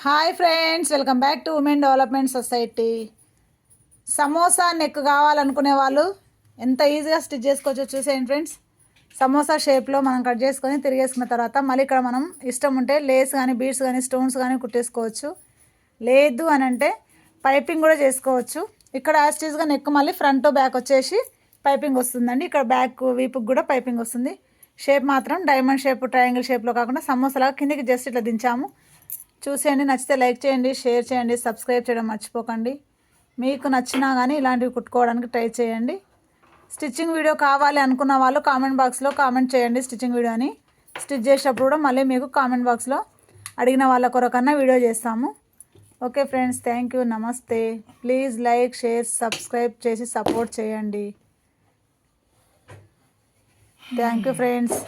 Hi friends, welcome back to women development society. Samosa neck కావాలనుకునే వాళ్ళు ఎంత ఈజీగా స్టిచ్ చేసుకోవచ్చో చూసేయండి ఫ్రెండ్స్. సమోసా షేప్లో మనం కట్ చేసుకొని తిరిగేసుకున్న తర్వాత మళ్ళీ ఇక్కడ మనం ఇష్టం ఉంటే లేస్ కానీ బీడ్స్ కానీ స్టోన్స్ కానీ కుట్టేసుకోవచ్చు. లేదు అని అంటే పైపింగ్ కూడా చేసుకోవచ్చు. ఇక్కడ యాస్టీజ్గా నెక్ మళ్ళీ ఫ్రంట్ బ్యాక్ వచ్చేసి పైపింగ్ వస్తుందండి. ఇక్కడ బ్యాక్ వీపుకి కూడా పైపింగ్ వస్తుంది. షేప్ మాత్రం డైమండ్ షేప్ ట్రయాంగిల్ షేప్లో కాకుండా సమోసాలాగా కిందికి జస్ట్ ఇట్లా దించాము. చూసేయండి, నచ్చితే లైక్ చేయండి, షేర్ చేయండి, సబ్స్క్రైబ్ చేయడం మర్చిపోకండి. మీకు నచ్చినా కానీ ఇలాంటివి కుట్టుకోవడానికి ట్రై చేయండి. స్టిచ్చింగ్ వీడియో కావాలి అనుకున్న వాళ్ళు కామెంట్ బాక్స్లో కామెంట్ చేయండి స్టిచ్చింగ్ వీడియోని. స్టిచ్ చేసేటప్పుడు కూడా మళ్ళీ మీకు కామెంట్ బాక్స్లో అడిగిన వాళ్ళ కొరకన్నా వీడియో చేస్తాము. ఓకే ఫ్రెండ్స్, థ్యాంక్ యూ, నమస్తే. ప్లీజ్ లైక్, షేర్, సబ్స్క్రైబ్ చేసి సపోర్ట్ చేయండి. Thank you friends.